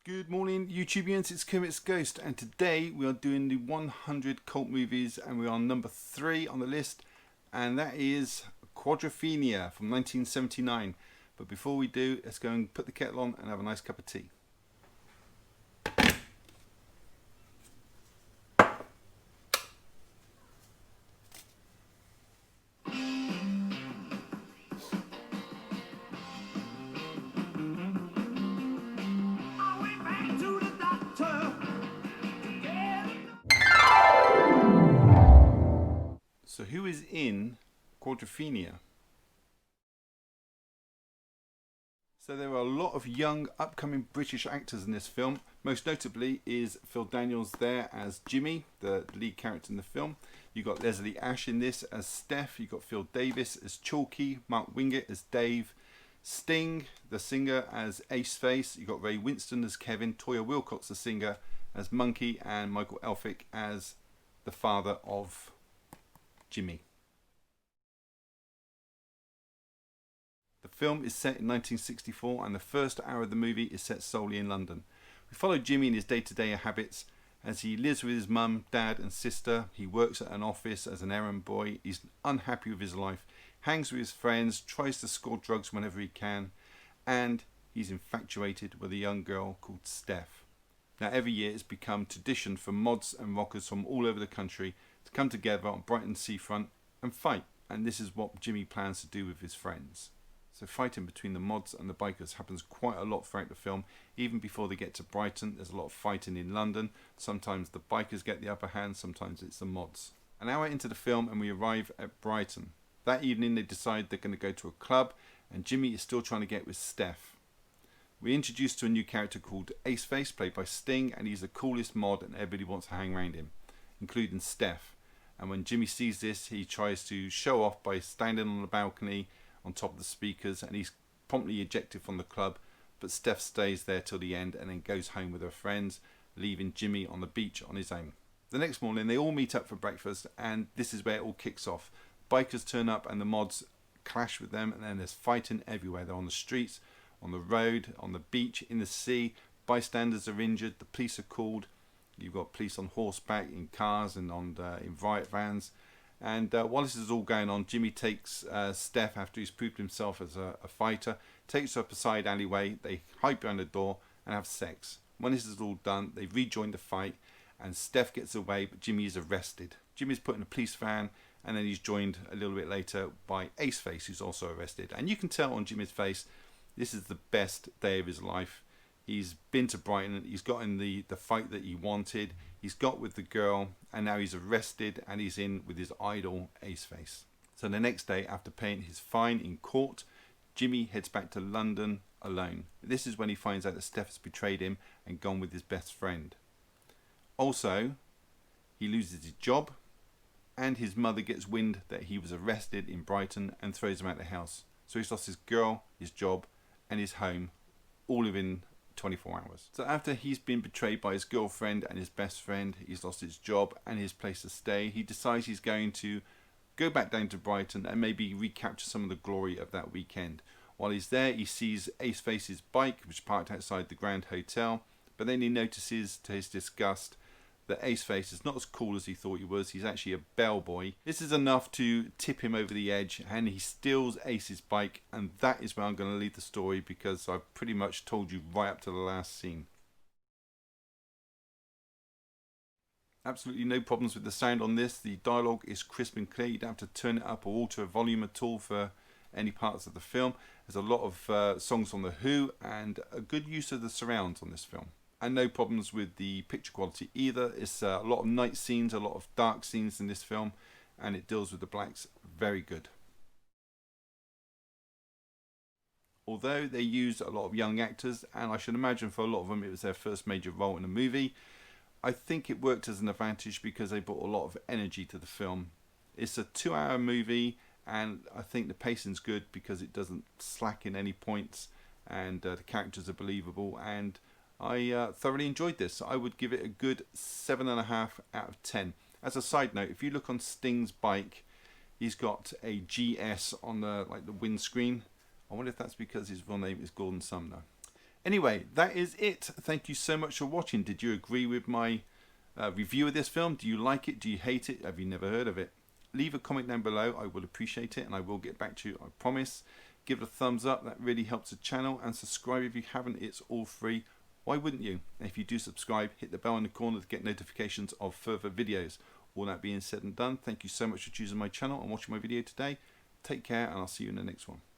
Good morning, YouTubians. It's Kermit's Ghost, and today we are doing the 100 cult movies, and we are on number 3 on the list, and that is Quadrophenia from 1979. But before we do, let's go and put the kettle on and have a nice cup of tea. So who is in Quadrophenia? So there are a lot of young upcoming British actors in this film. Most notably is Phil Daniels there as Jimmy, the lead character in the film. You've got Leslie Ash in this as Steph. You've got Phil Davis as Chalky, Mark Wingett as Dave, Sting, the singer, as Ace Face. You've got Ray Winston as Kevin, Toya Wilcox, the singer, as Monkey, and Michael Elphick as the father of Jimmy. The film is set in 1964, and the first hour of the movie is set solely in London. We follow Jimmy in his day-to-day habits as he lives with his mum, dad and sister. He works at an office as an errand boy. He's unhappy with his life, hangs with his friends, tries to score drugs whenever he can, and he's infatuated with a young girl called Steph. Now every year it's become tradition for mods and rockers from all over the country to come together on Brighton seafront and fight, and this is what Jimmy plans to do with his friends. So fighting between the mods and the bikers happens quite a lot throughout the film. Even before they get to Brighton, there's a lot of fighting in London. Sometimes the bikers get the upper hand, sometimes it's the mods. An hour into the film and we arrive at Brighton. That evening they decide they're going to go to a club, and Jimmy is still trying to get with Steph. We're introduced to a new character called Ace Face, played by Sting, and he's the coolest mod and everybody wants to hang around him, including Steph. And when Jimmy sees this, he tries to show off by standing on the balcony on top of the speakers, and he's promptly ejected from the club, but Steph stays there till the end and then goes home with her friends, leaving Jimmy on the beach on his own. The next morning they all meet up for breakfast, and this is where it all kicks off. Bikers turn up and the mods clash with them, and then there's fighting everywhere. They're on the streets, on the road, on the beach, in the sea. Bystanders are injured, the police are called. You've got police on horseback, in cars and in riot vans. And while this is all going on, Jimmy takes Steph, after he's proved himself as a fighter, takes her up a side alleyway. They hide behind the door and have sex. When this is all done, they rejoin the fight, and Steph gets away, but Jimmy is arrested. Jimmy's put in a police van, and then he's joined a little bit later by Ace Face, who's also arrested. And you can tell on Jimmy's face, this is the best day of his life. He's been to Brighton, he's gotten the fight that he wanted, he's got with the girl, and now he's arrested and he's in with his idol Ace Face. So the next day, after paying his fine in court, Jimmy heads back to London alone. This is when he finds out that Steph has betrayed him and gone with his best friend. Also, he loses his job, and his mother gets wind that he was arrested in Brighton and throws him out of the house. So he's lost his girl, his job and his home, all within 24 hours. So after he's been betrayed by his girlfriend and his best friend, he's lost his job and his place to stay, he decides he's going to go back down to Brighton and maybe recapture some of the glory of that weekend. While he's there, he sees Ace Face's bike, which is parked outside the Grand Hotel, but then he notices, to his disgust, that Ace Face is not as cool as he thought he was. He's actually a bellboy. This is enough to tip him over the edge, and he steals Ace's bike, and that is where I'm going to leave the story, because I've pretty much told you right up to the last scene. Absolutely no problems with the sound on this. The dialogue is crisp and clear. You don't have to turn it up or alter a volume at all for any parts of the film. There's a lot of songs on The Who, and a good use of the surrounds on this film. And no problems with the picture quality either. It's a lot of night scenes, a lot of dark scenes in this film, and it deals with the blacks very good. Although they used a lot of young actors, and I should imagine for a lot of them it was their first major role in a movie, I think it worked as an advantage because they brought a lot of energy to the film. It's a 2-hour movie, and I think the pacing's good because it doesn't slack in any points, and the characters are believable, and I thoroughly enjoyed this. I would give it a good 7.5 out of 10. As a side note, if you look on Sting's bike, he's got a GS on the windscreen. I wonder if that's because his real name is Gordon Sumner. Anyway, that is it. Thank you so much for watching. Did you agree with my review of this film? Do you like it? Do you hate it? Have you never heard of it? Leave a comment down below. I will appreciate it, and I will get back to you, I promise. Give it a thumbs up. That really helps the channel. And subscribe if you haven't. It's all free. Why wouldn't you? And if you do subscribe, hit the bell in the corner to get notifications of further videos. All that being said and done, thank you so much for choosing my channel and watching my video today. Take care, and I'll see you in the next one.